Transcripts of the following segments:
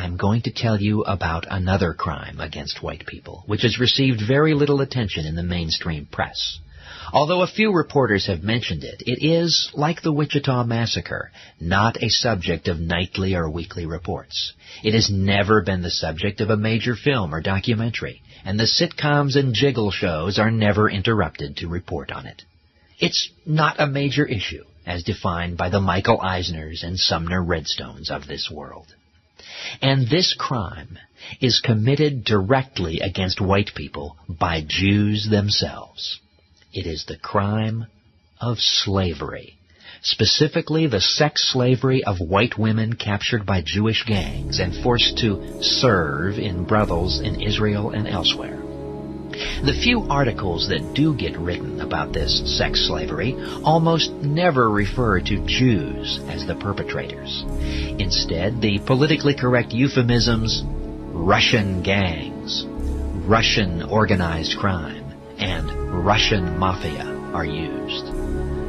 I'm going to tell you about another crime against white people, which has received very little attention in the mainstream press. Although a few reporters have mentioned it, it is, like the Wichita Massacre, not a subject of nightly or weekly reports. It has never been the subject of a major film or documentary, and the sitcoms and jiggle shows are never interrupted to report on it. It's not a major issue, as defined by the Michael Eisners and Sumner Redstones of this world. And this crime is committed directly against white people by Jews themselves. It is the crime of slavery, specifically the sex slavery of white women captured by Jewish gangs and forced to serve in brothels in Israel and elsewhere. The few articles that do get written about this sex slavery almost never refer to Jews as the perpetrators. Instead, the politically correct euphemisms Russian gangs, Russian organized crime, and Russian mafia are used.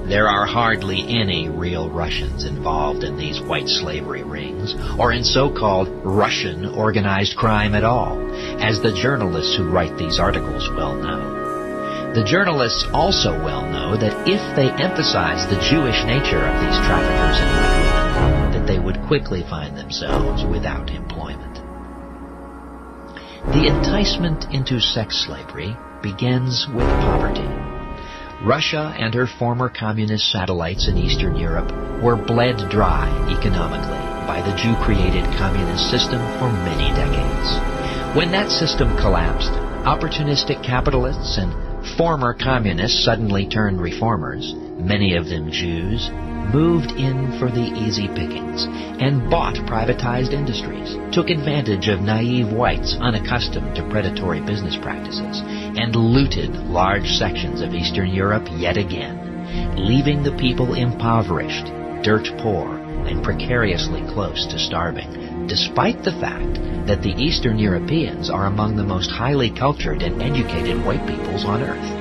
There are hardly any real Russians involved in these white slavery rings, or in so-called Russian organized crime at all, as the journalists who write these articles well know. The journalists also well know that if they emphasize the Jewish nature of these traffickers in white women, that they would quickly find themselves without employment. The enticement into sex slavery begins with poverty. Russia and her former communist satellites in Eastern Europe were bled dry economically by the Jew-created communist system for many decades. When that system collapsed, opportunistic capitalists and former communists suddenly turned reformers, many of them Jews, moved in for the easy pickings and bought privatized industries, took advantage of naive whites unaccustomed to predatory business practices, and looted large sections of Eastern Europe yet again, leaving the people impoverished, dirt poor, and precariously close to starving, despite the fact that the Eastern Europeans are among the most highly cultured and educated white peoples on earth.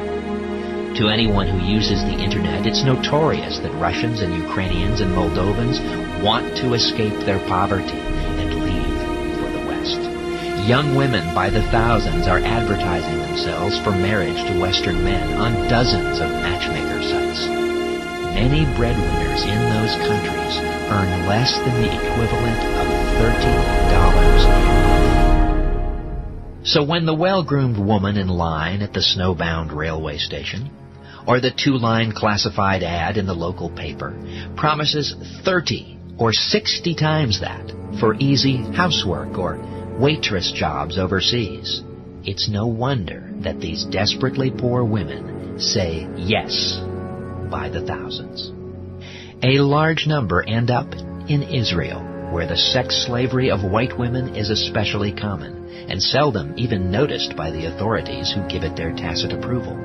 To anyone who uses the Internet, it's notorious that Russians and Ukrainians and Moldovans want to escape their poverty and leave for the West. Young women by the thousands are advertising themselves for marriage to Western men on dozens of matchmaker sites. Many breadwinners in those countries earn less than the equivalent of $30 a month. So when the well-groomed woman in line at the snowbound railway station, or the two-line classified ad in the local paper, promises 30 or 60 times that for easy housework or waitress jobs overseas, it's no wonder that these desperately poor women say yes by the thousands. A large number end up in Israel, where the sex slavery of white women is especially common, and seldom even noticed by the authorities who give it their tacit approval.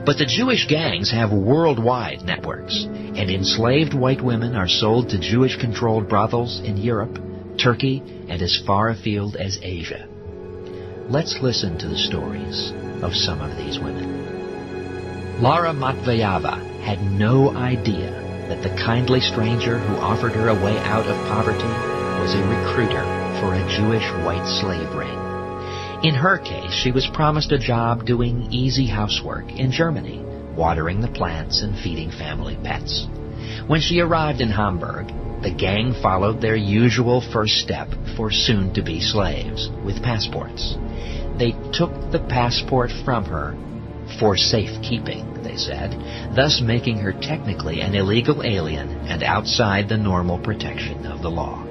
But the Jewish gangs have worldwide networks, and enslaved white women are sold to Jewish-controlled brothels in Europe, Turkey, and as far afield as Asia. Let's listen to the stories of some of these women. Lara Matveyeva had no idea that the kindly stranger who offered her a way out of poverty was a recruiter for a Jewish white slave ring. In her case, she was promised a job doing easy housework in Germany, watering the plants and feeding family pets. When she arrived in Hamburg, the gang followed their usual first step for soon-to-be slaves, with passports. They took the passport from her for safekeeping, they said, thus making her technically an illegal alien and outside the normal protection of the law.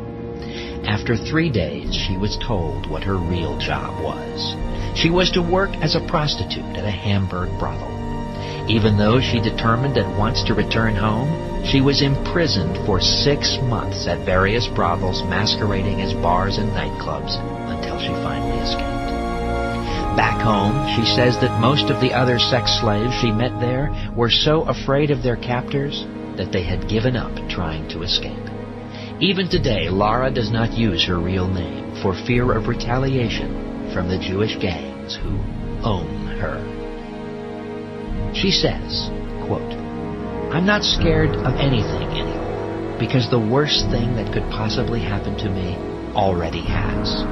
After 3 days, she was told what her real job was. She was to work as a prostitute at a Hamburg brothel. Even though she determined at once to return home, she was imprisoned for 6 months at various brothels masquerading as bars and nightclubs until she finally escaped. Back home, she says that most of the other sex slaves she met there were so afraid of their captors that they had given up trying to escape. Even today, Lara does not use her real name for fear of retaliation from the Jewish gangs who own her. She says, quote, "I'm not scared of anything anymore, because the worst thing that could possibly happen to me already has.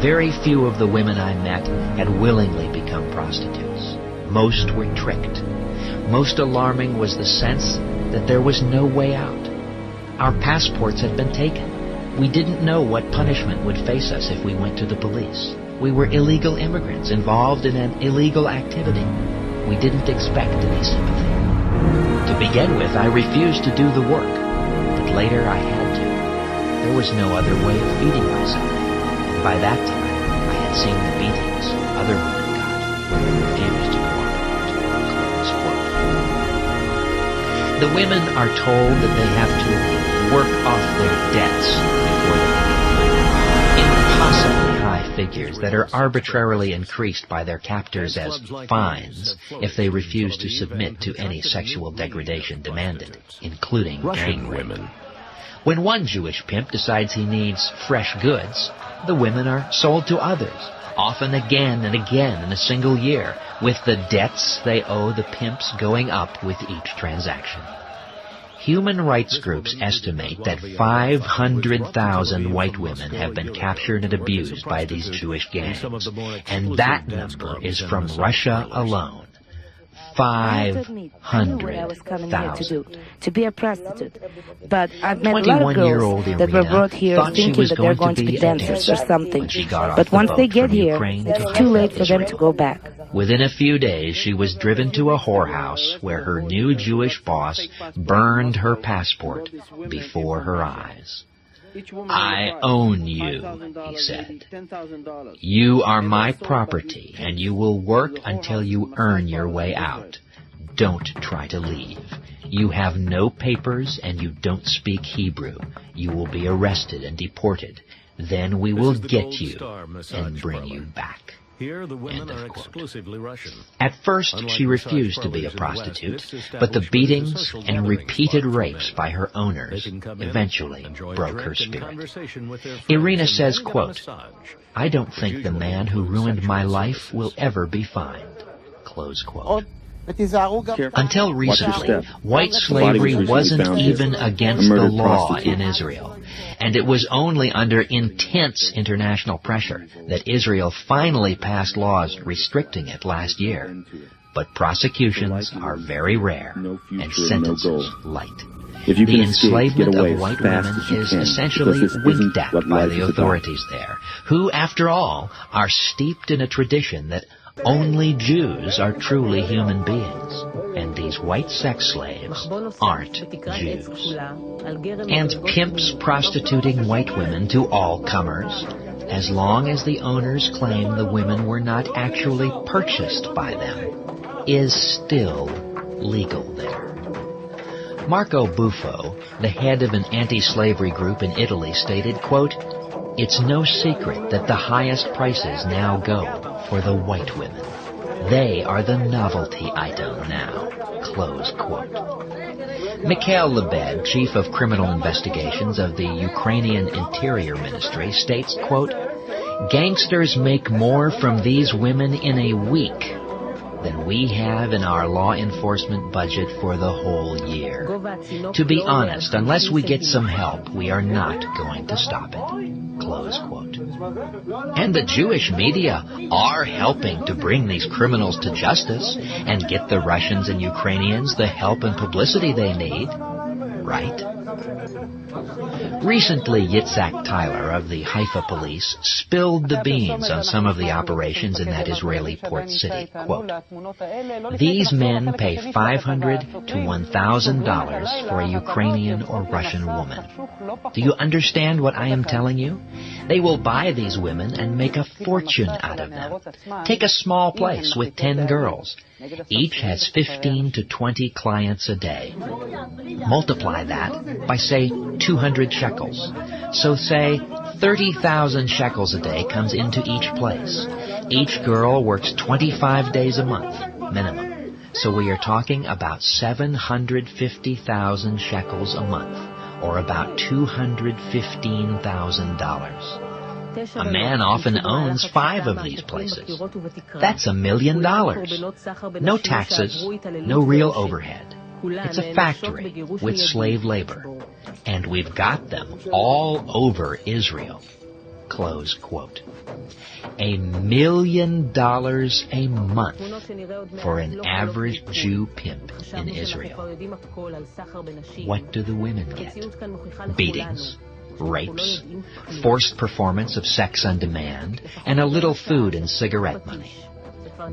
Very few of the women I met had willingly become prostitutes. Most were tricked. Most alarming was the sense that there was no way out. Our passports had been taken. We didn't know what punishment would face us if we went to the police. We were illegal immigrants involved in an illegal activity. We didn't expect any sympathy. To begin with, I refused to do the work, but later I had to. There was no other way of feeding myself, and by that time I had seen the beatings other women got when they refused to cooperate. Close quote. The women are told that they have to work off their debts before they can get free. Impossibly high figures that are arbitrarily increased by their captors as fines if they refuse to submit to any sexual degradation demanded, including gang women. When one Jewish pimp decides he needs fresh goods, the women are sold to others, often again and again in a single year, with the debts they owe the pimps going up with each transaction. Human rights groups estimate that 500,000 white women have been captured and abused by these Jewish gangs, and that number is from Russia alone. 500,000. To be a prostitute. But I've met a lot of girls that were brought here thinking that they're going to be dancers or something. But once they get here, it's too late for them to go back. Within a few days, she was driven to a whorehouse where her new Jewish boss burned her passport before her eyes. I own you, he said. You are my property, and you will work until you earn your way out. Don't try to leave. You have no papers, and you don't speak Hebrew. You will be arrested and deported. Then we will get you and bring you back. Here, the women are exclusively Russian. At first, she refused to be a prostitute, but the beatings and repeated rapes by her owners eventually broke her spirit. Irina says, quote, I don't think the man who ruined my life will ever be fined. Close quote. Until recently, white slavery wasn't even against the law in Israel, and it was only under intense international pressure that Israel finally passed laws restricting it last year. But prosecutions are very rare and sentences light. The enslavement of white women is essentially winked at by the authorities there, who, after all, are steeped in a tradition that only Jews are truly human beings, and these white sex slaves aren't Jews. And pimps prostituting white women to all comers, as long as the owners claim the women were not actually purchased by them, is still legal there. Marco Buffo, the head of an anti-slavery group in Italy, stated, quote, It's no secret that the highest prices now go for the white women. They are the novelty item now. Close quote. Mikhail Lebed, chief of criminal investigations of the Ukrainian Interior Ministry, states, quote, Gangsters make more from these women in a week than we have in our law enforcement budget for the whole year. To be honest, unless we get some help, we are not going to stop it. Close quote. And the Jewish media are helping to bring these criminals to justice and get the Russians and Ukrainians the help and publicity they need, right? Recently, Yitzhak Tyler of the Haifa police spilled the beans on some of the operations in that Israeli port city. Quote, These men pay $500 to $1,000 for a Ukrainian or Russian woman. Do you understand what I am telling you? They will buy these women and make a fortune out of them. Take a small place with 10 girls. Each has 15 to 20 clients a day. Multiply that by, say, 200 shekels. So say 30,000 shekels a day comes into each place. Each girl works 25 days a month, minimum. So we are talking about 750,000 shekels a month, or about $215,000. A man often owns 5 of these places. That's $1 million. No taxes, no real overhead. It's a factory with slave labor. And we've got them all over Israel. Close quote. $1 million a month for an average Jew pimp in Israel. What do the women get? Beatings, rapes, forced performance of sex on demand, and a little food and cigarette money.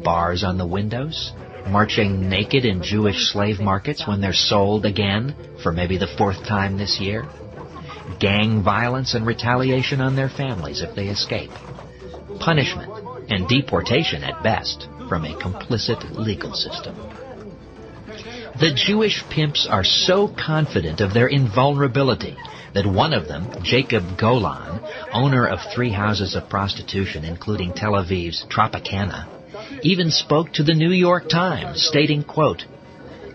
Bars on the windows, marching naked in Jewish slave markets when they're sold again for maybe the 4th time this year. Gang violence and retaliation on their families if they escape. Punishment and deportation at best from a complicit legal system. The Jewish pimps are so confident of their invulnerability that one of them, Jacob Golan, owner of 3 houses of prostitution including Tel Aviv's Tropicana, even spoke to the New York Times, stating, quote,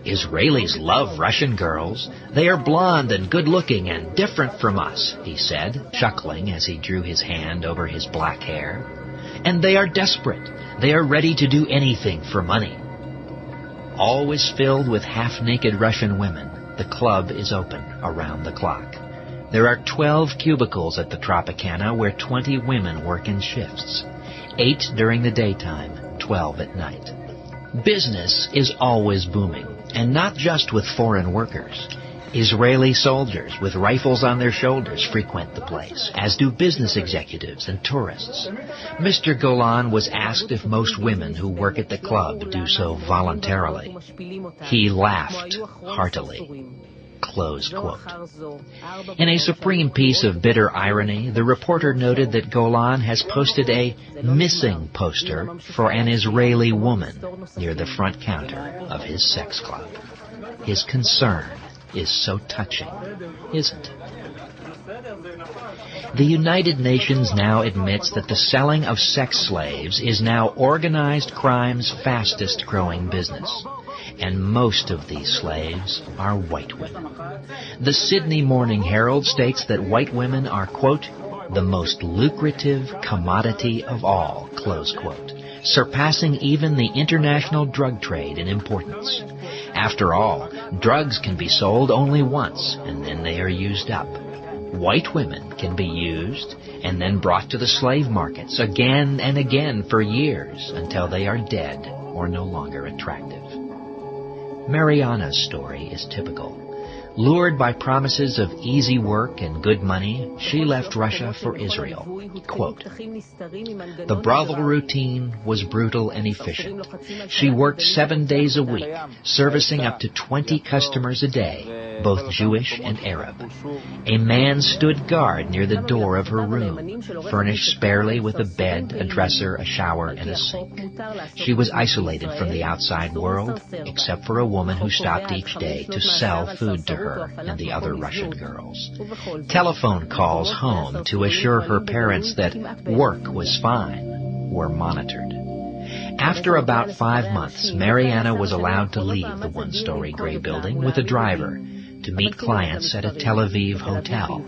"Israelis love Russian girls. They are blonde and good-looking and different from us," he said, chuckling as he drew his hand over his black hair. "And they are desperate. They are ready to do anything for money." Always filled with half-naked Russian women, the club is open around the clock. There are 12 cubicles at the Tropicana where 20 women work in shifts. 8 during the daytime, 12 at night. Business is always booming, and not just with foreign workers. Israeli soldiers with rifles on their shoulders frequent the place, as do business executives and tourists. Mr. Golan was asked if most women who work at the club do so voluntarily. He laughed heartily. Close quote. In a supreme piece of bitter irony, the reporter noted that Golan has posted a missing poster for an Israeli woman near the front counter of his sex club. His concern is so touching, isn't it? The United Nations now admits that the selling of sex slaves is now organized crime's fastest growing business. And most of these slaves are white women. The Sydney Morning Herald states that white women are, quote, "the most lucrative commodity of all," close quote, surpassing even the international drug trade in importance. After all, drugs can be sold only once, and then they are used up. White women can be used and then brought to the slave markets again and again for years until they are dead or no longer attractive. Mariana's story is typical. Lured by promises of easy work and good money, she left Russia for Israel. Quote, "The brothel routine was brutal and efficient. She worked 7 days a week, servicing up to 20 customers a day, both Jewish and Arab. A man stood guard near the door of her room, furnished sparely with a bed, a dresser, a shower, and a sink. She was isolated from the outside world, except for a woman who stopped each day to sell food to her and the other Russian girls. Telephone calls home to assure her parents that work was fine were monitored. After about 5 months, Mariana was allowed to leave the one-story gray building with a driver to meet clients at a Tel Aviv hotel.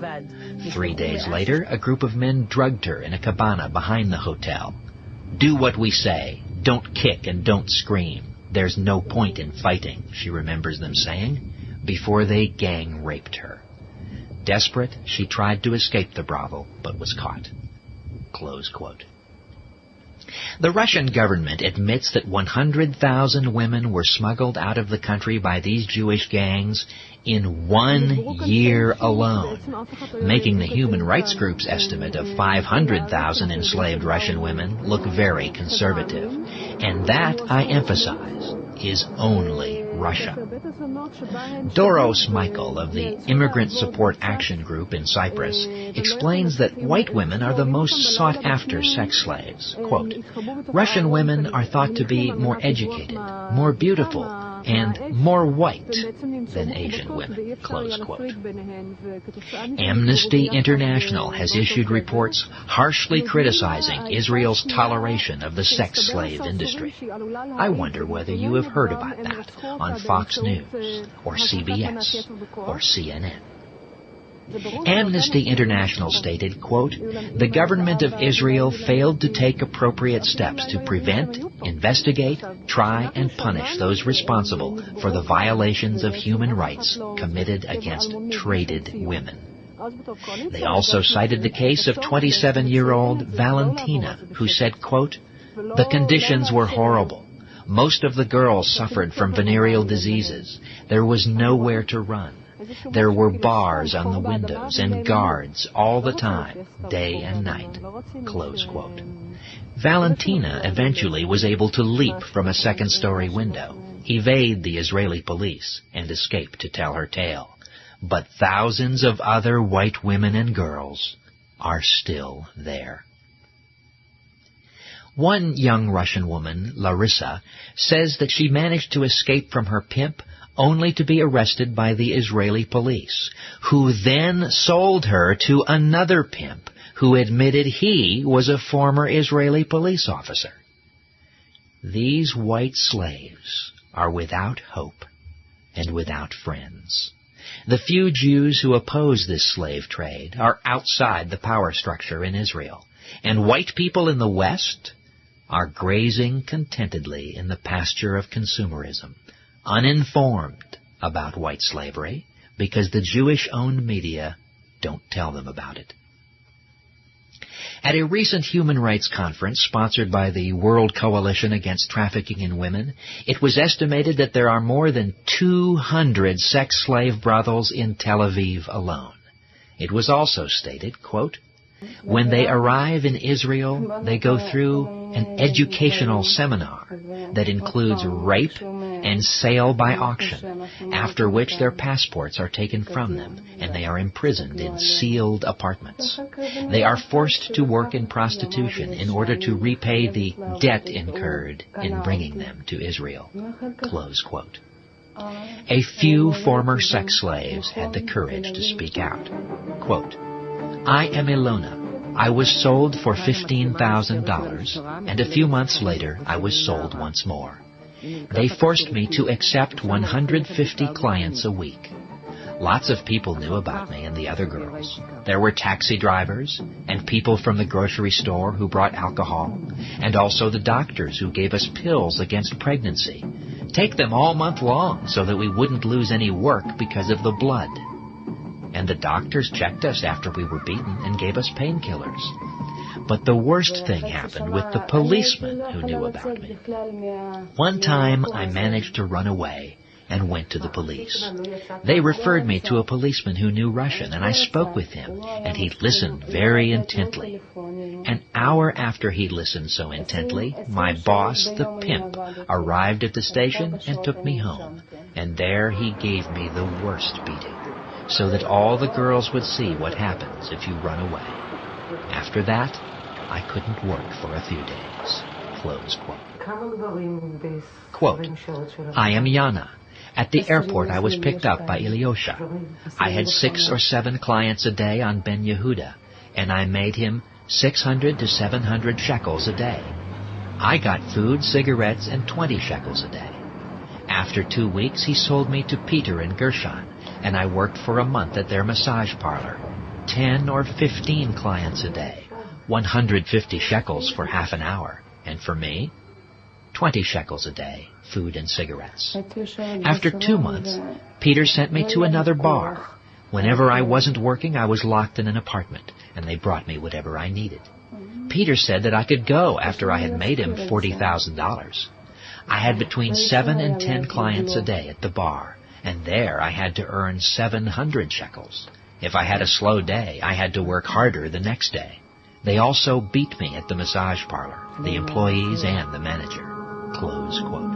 3 days later, a group of men drugged her in a cabana behind the hotel. "Do what we say. Don't kick and don't scream. There's no point in fighting," she remembers them saying, before they gang raped her. Desperate, she tried to escape the brothel, but was caught. Close quote. The Russian government admits that 100,000 women were smuggled out of the country by these Jewish gangs in 1 year alone, making the human rights group's estimate of 500,000 enslaved Russian women look very conservative. And that, I emphasize, is only Russia. Doros Michael of the Immigrant Support Action Group in Cyprus explains that white women are the most sought-after sex slaves. Quote, "Russian women are thought to be more educated, more beautiful, and more white than Asian women," close quote. Amnesty International has issued reports harshly criticizing Israel's toleration of the sex slave industry. I wonder whether you have heard about that on Fox News, or CBS, or CNN. Amnesty International stated, quote, "The government of Israel failed to take appropriate steps to prevent, investigate, try, and punish those responsible for the violations of human rights committed against traded women," They also cited the case of 27-year-old Valentina, who said, quote, "The conditions were horrible. Most of the girls suffered from venereal diseases. There was nowhere to run. There were bars on the windows and guards all the time, day and night." Close quote. Valentina eventually was able to leap from a second-story window, evade the Israeli police, and escape to tell her tale. But thousands of other white women and girls are still there. One young Russian woman, Larissa, says that she managed to escape from her pimp only to be arrested by the Israeli police, who then sold her to another pimp who admitted he was a former Israeli police officer. These white slaves are without hope and without friends. The few Jews who oppose this slave trade are outside the power structure in Israel, and white people in the West are grazing contentedly in the pasture of consumerism, uninformed about white slavery because the Jewish-owned media don't tell them about it. At a recent human rights conference sponsored by the World Coalition Against Trafficking in Women, it was estimated that there are more than 200 sex slave brothels in Tel Aviv alone. It was also stated, quote, "When they arrive in Israel, they go through an educational seminar that includes rape and sale by auction, after which their passports are taken from them and they are imprisoned in sealed apartments. They are forced to work in prostitution in order to repay the debt incurred in bringing them to Israel." Close quote. A few former sex slaves had the courage to speak out. Quote, "I am Ilona. I was sold for $15,000, and a few months later I was sold once more. They forced me to accept 150 clients a week. Lots of people knew about me and the other girls. There were taxi drivers and people from the grocery store who brought alcohol, and also the doctors who gave us pills against pregnancy. Take them all month long so that we wouldn't lose any work because of the blood. And the doctors checked us after we were beaten and gave us painkillers. But the worst thing happened with the policemen who knew about me. One time I managed to run away and went to the police. They referred me to a policeman who knew Russian, and I spoke with him, and he listened very intently. An hour after he listened so intently, my boss, the pimp, arrived at the station and took me home, and there he gave me the worst beating, so that all the girls would see what happens if you run away. After that, I couldn't work for a few days." Close quote. Quote, "I am Yana. At the airport I was picked up by Ilyosha. I had 6 or 7 clients a day on Ben Yehuda, and I made him 600 to 700 shekels a day. I got food, cigarettes, and 20 shekels a day. After 2 weeks he sold me to Peter and Gershon, and I worked for a month at their massage parlor. 10 or 15 clients a day, 150 shekels for half an hour, and for me, 20 shekels a day, food and cigarettes. After 2 months, Peter sent me to another bar. Whenever I wasn't working, I was locked in an apartment, and they brought me whatever I needed. Peter said that I could go after I had made him $40,000. I had between 7 and 10 clients a day at the bar, and there I had to earn 700 shekels. If I had a slow day, I had to work harder the next day. They also beat me at the massage parlor, the employees and the manager." Close quote.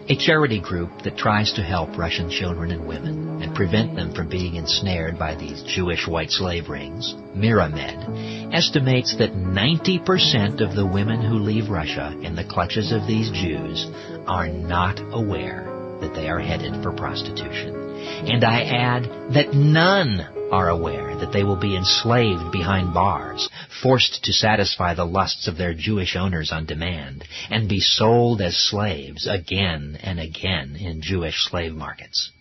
A charity group that tries to help Russian children and women and prevent them from being ensnared by these Jewish white slave rings, Miramed, estimates that 90% of the women who leave Russia in the clutches of these Jews are not aware that they are headed for prostitution. And I add that none are aware that they will be enslaved behind bars, forced to satisfy the lusts of their Jewish owners on demand, and be sold as slaves again and again in Jewish slave markets.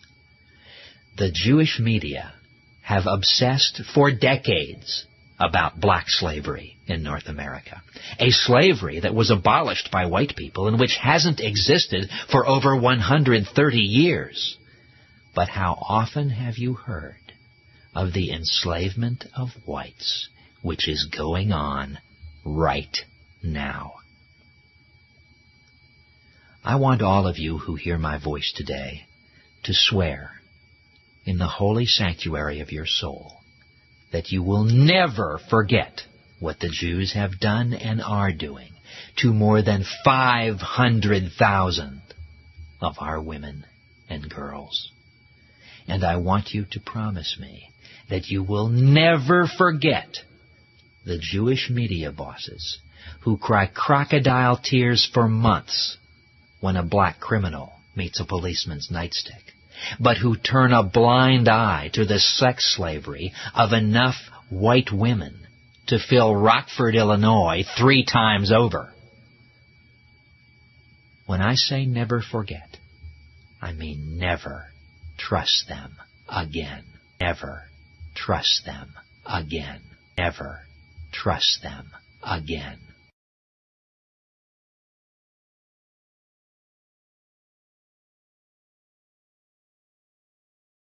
The Jewish media have obsessed for decades about black slavery in North America, a slavery that was abolished by white people and which hasn't existed for over 130 years. But how often have you heard of the enslavement of whites, which is going on right now. I want all of you who hear my voice today to swear in the holy sanctuary of your soul that you will never forget what the Jews have done and are doing to more than 500,000 of our women and girls. And I want you to promise me that you will never forget the Jewish media bosses who cry crocodile tears for months when a black criminal meets a policeman's nightstick, but who turn a blind eye to the sex slavery of enough white women to fill Rockford, Illinois 3 times over. When I say never forget, I mean never trust them again. Never trust them again. Never trust them again.